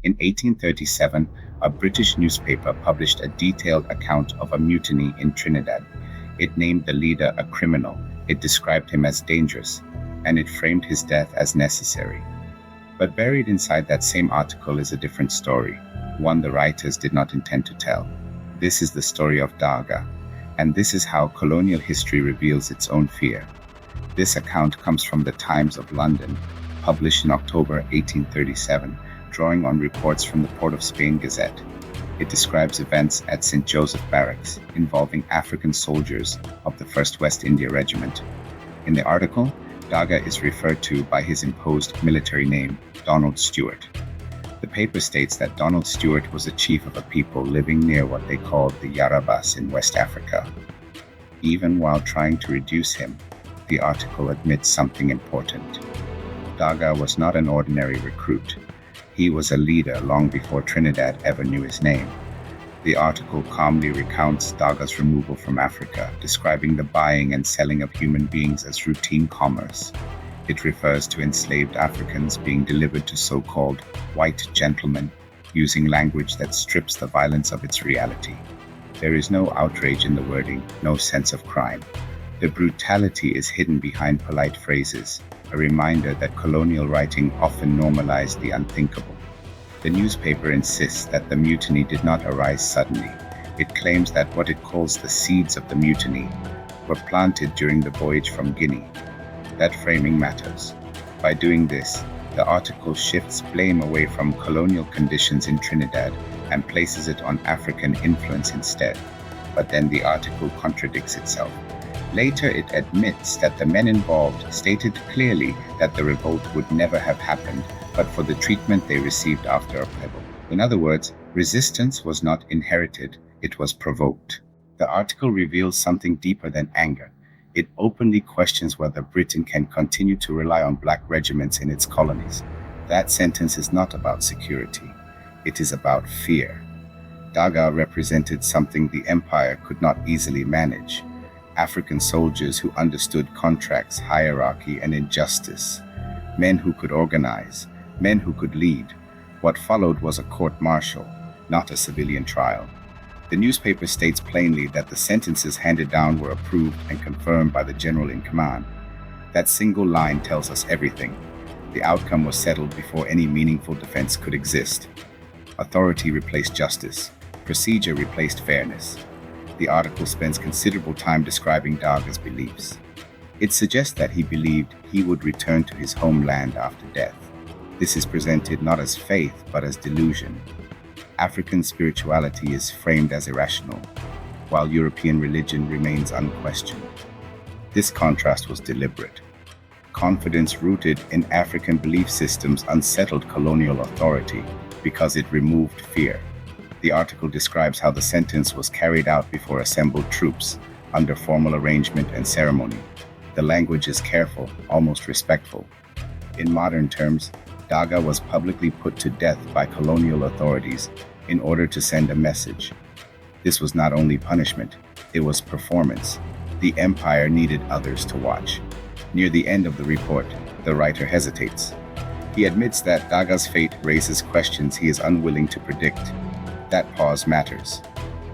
In 1837, a British newspaper published a detailed account of a mutiny in Trinidad. It named the leader a criminal, it described him as dangerous, and it framed his death as necessary. But buried inside that same article is a different story, one the writers did not intend to tell. This is the story of Daaga, and this is how colonial history reveals its own fear. This account comes from the Times of London, published in October 1837, drawing on reports from the Port of Spain Gazette. It describes events at St. Joseph Barracks involving African soldiers of the 1st West India Regiment. In the article, Daaga is referred to by his imposed military name, Donald Stewart. The paper states that Donald Stewart was a chief of a people living near what they called the Yarabas in West Africa. Even while trying to reduce him, the article admits something important. Daaga was not an ordinary recruit. He was a leader long before Trinidad ever knew his name. The article calmly recounts Daaga's removal from Africa, describing the buying and selling of human beings as routine commerce. It refers to enslaved Africans being delivered to so-called white gentlemen, using language that strips the violence of its reality. There is no outrage in the wording, no sense of crime. The brutality is hidden behind polite phrases, a reminder that colonial writing often normalized the unthinkable. The newspaper insists that the mutiny did not arise suddenly. It claims that what it calls the seeds of the mutiny were planted during the voyage from Guinea. That framing matters. By doing this, the article shifts blame away from colonial conditions in Trinidad and places it on African influence instead. But then the article contradicts itself. Later, it admits that the men involved stated clearly that the revolt would never have happened but for the treatment they received after upheaval. In other words, resistance was not inherited, it was provoked. The article reveals something deeper than anger. It openly questions whether Britain can continue to rely on black regiments in its colonies. That sentence is not about security. It is about fear. Daaga represented something the empire could not easily manage. African soldiers who understood contracts, hierarchy, and injustice. Men who could organize. Men who could lead. What followed was a court-martial, not a civilian trial. The newspaper states plainly that the sentences handed down were approved and confirmed by the general in command. That single line tells us everything. The outcome was settled before any meaningful defense could exist. Authority replaced justice. Procedure replaced fairness. The article spends considerable time describing Daaga's beliefs. It suggests that he believed he would return to his homeland after death. This is presented not as faith, but as delusion. African spirituality is framed as irrational, while European religion remains unquestioned. This contrast was deliberate. Confidence rooted in African belief systems unsettled colonial authority because it removed fear. The article describes how the sentence was carried out before assembled troops, under formal arrangement and ceremony. The language is careful, almost respectful. In modern terms, Daaga was publicly put to death by colonial authorities in order to send a message. This was not only punishment, it was performance. The empire needed others to watch. Near the end of the report, the writer hesitates. He admits that Daaga's fate raises questions he is unwilling to predict. That pause matters.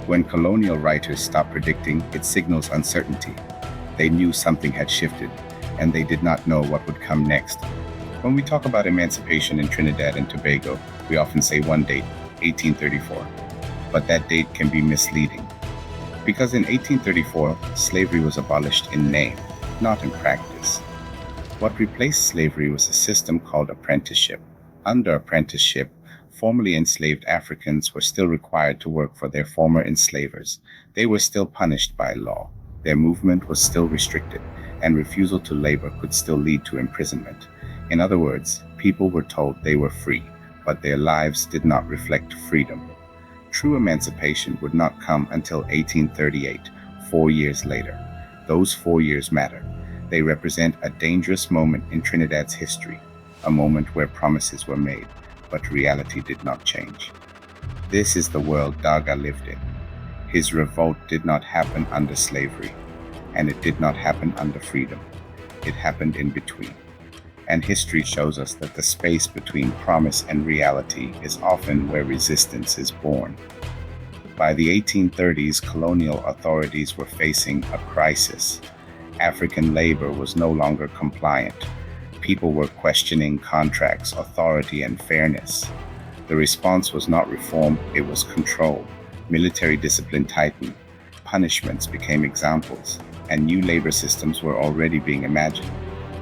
When colonial writers stop predicting, it signals uncertainty. They knew something had shifted, and they did not know what would come next. When we talk about emancipation in Trinidad and Tobago, we often say one date, 1834. But that date can be misleading. Because in 1834, slavery was abolished in name, not in practice. What replaced slavery was a system called apprenticeship. Under apprenticeship, formerly enslaved Africans were still required to work for their former enslavers. They were still punished by law. Their movement was still restricted, and refusal to labor could still lead to imprisonment. In other words, people were told they were free, but their lives did not reflect freedom. True emancipation would not come until 1838, 4 years later. Those 4 years matter. They represent a dangerous moment in Trinidad's history, a moment where promises were made, but reality did not change. This is the world Daaga lived in. His revolt did not happen under slavery, and it did not happen under freedom. It happened in between. And history shows us that the space between promise and reality is often where resistance is born. By the 1830s, colonial authorities were facing a crisis. African labor was no longer compliant. People were questioning contracts, authority, and fairness. The response was not reform, it was control. Military discipline tightened, punishments became examples, and new labor systems were already being imagined.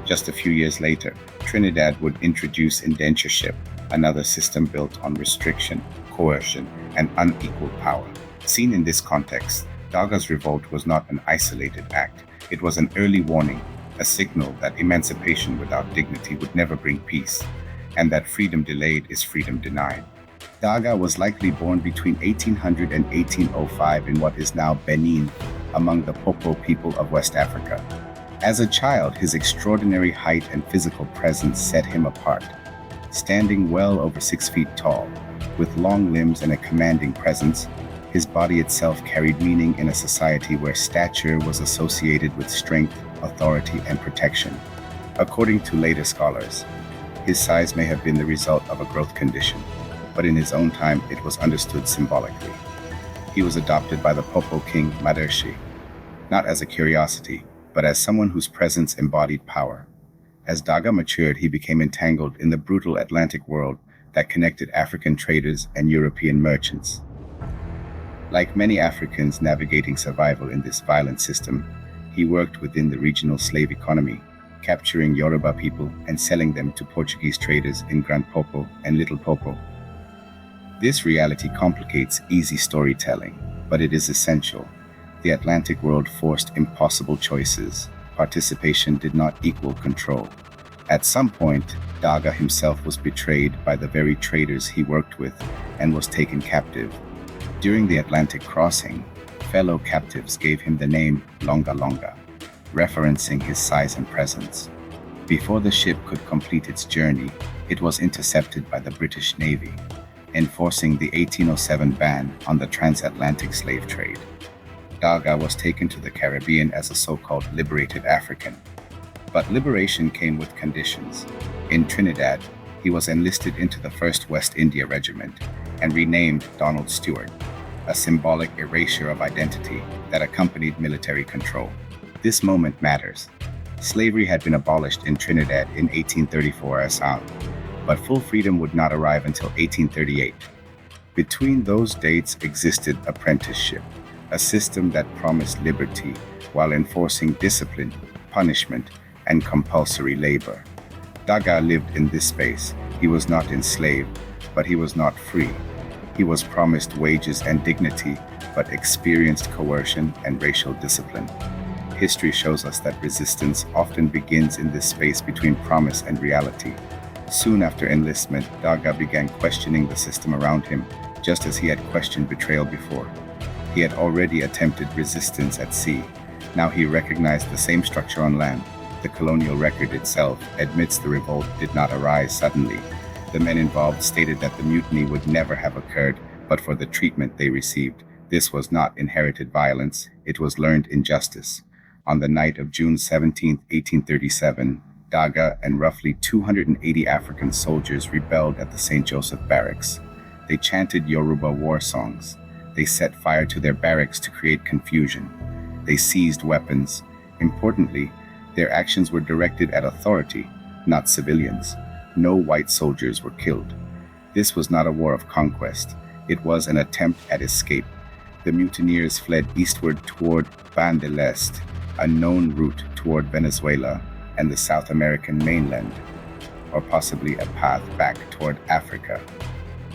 Just a few years later, Trinidad would introduce indentureship, another system built on restriction, coercion, and unequal power. Seen in this context, Daaga's revolt was not an isolated act. It was an early warning, a signal that emancipation without dignity would never bring peace, and that freedom delayed is freedom denied. Daaga was likely born between 1800 and 1805 in what is now Benin, among the Popo people of West Africa. As a child, his extraordinary height and physical presence set him apart. Standing well over 6 feet tall, with long limbs and a commanding presence, his body itself carried meaning in a society where stature was associated with strength, authority, and protection. According to later scholars, his size may have been the result of a growth condition, but in his own time it was understood symbolically. He was adopted by the Popo king Madershi, not as a curiosity, but as someone whose presence embodied power. As Daaga matured, he became entangled in the brutal Atlantic world that connected African traders and European merchants. Like many Africans navigating survival in this violent system, he worked within the regional slave economy, capturing Yoruba people and selling them to Portuguese traders in Grand Popo and Little Popo. This reality complicates easy storytelling, but it is essential. The Atlantic world forced impossible choices. Participation did not equal control. At some point, Daaga himself was betrayed by the very traders he worked with and was taken captive. During the Atlantic crossing, fellow captives gave him the name Longa Longa, referencing his size and presence. Before the ship could complete its journey, it was intercepted by the British Navy, enforcing the 1807 ban on the transatlantic slave trade. Daaga was taken to the Caribbean as a so-called liberated African. But liberation came with conditions. In Trinidad, he was enlisted into the 1st West India Regiment and renamed Donald Stewart, a symbolic erasure of identity that accompanied military control. This moment matters. Slavery had been abolished in Trinidad in 1834 as sound, but full freedom would not arrive until 1838. Between those dates existed apprenticeship, a system that promised liberty while enforcing discipline, punishment, and compulsory labor. Daaga lived in this space. He was not enslaved, but he was not free. He was promised wages and dignity, but experienced coercion and racial discipline. History shows us that resistance often begins in this space between promise and reality. Soon after enlistment, Daaga began questioning the system around him, just as he had questioned betrayal before. He had already attempted resistance at sea. Now he recognized the same structure on land. The colonial record itself admits the revolt did not arise suddenly. The men involved stated that the mutiny would never have occurred but for the treatment they received. This was not inherited violence, it was learned injustice. On the night of June 17, 1837, Daaga and roughly 280 African soldiers rebelled at the St. Joseph Barracks. They chanted Yoruba war songs. They set fire to their barracks to create confusion. They seized weapons. Importantly, their actions were directed at authority, not civilians. No white soldiers were killed. This was not a war of conquest. It was an attempt at escape. The mutineers fled eastward toward Ban de l'Est, a known route toward Venezuela and the South American mainland, or possibly a path back toward Africa.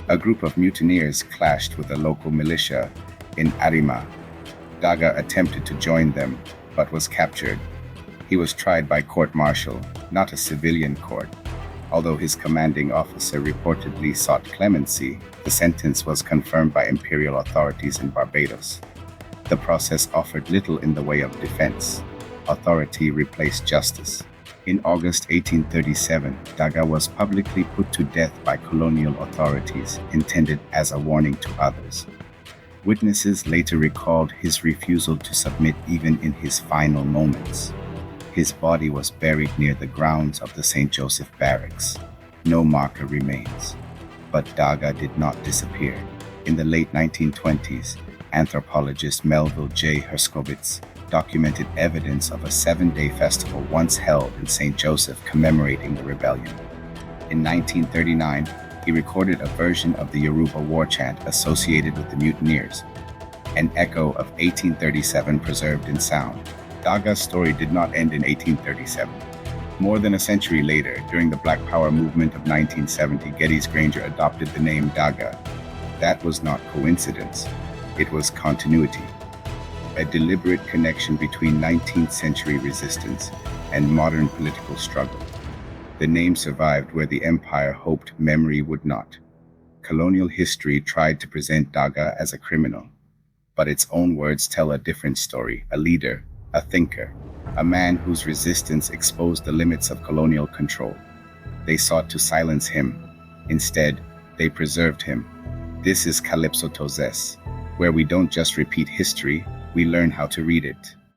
A group of mutineers clashed with a local militia in Arima. Daaga attempted to join them, but was captured. He was tried by court-martial, not a civilian court. Although his commanding officer reportedly sought clemency, the sentence was confirmed by imperial authorities in Barbados. The process offered little in the way of defense. Authority replaced justice. In August 1837, Daaga was publicly put to death by colonial authorities, intended as a warning to others. Witnesses later recalled his refusal to submit even in his final moments. His body was buried near the grounds of the St. Joseph Barracks. No marker remains. But Daaga did not disappear. In the late 1920s, anthropologist Melville J. Herskovitz documented evidence of a 7-day festival once held in St. Joseph commemorating the rebellion. In 1939, he recorded a version of the Yoruba war chant associated with the mutineers, an echo of 1837 preserved in sound. Daaga's story did not end in 1837. More than a century later, during the Black Power movement of 1970, Gettys Granger adopted the name Daaga. That was not coincidence. It was continuity. A deliberate connection between 19th century resistance and modern political struggle. The name survived where the empire hoped memory would not. Colonial history tried to present Daaga as a criminal, but its own words tell a different story: a leader, a thinker, a man whose resistance exposed the limits of colonial control. They sought to silence him. Instead, they preserved him. This is Calypso to Zess, where we don't just repeat history, we learn how to read it.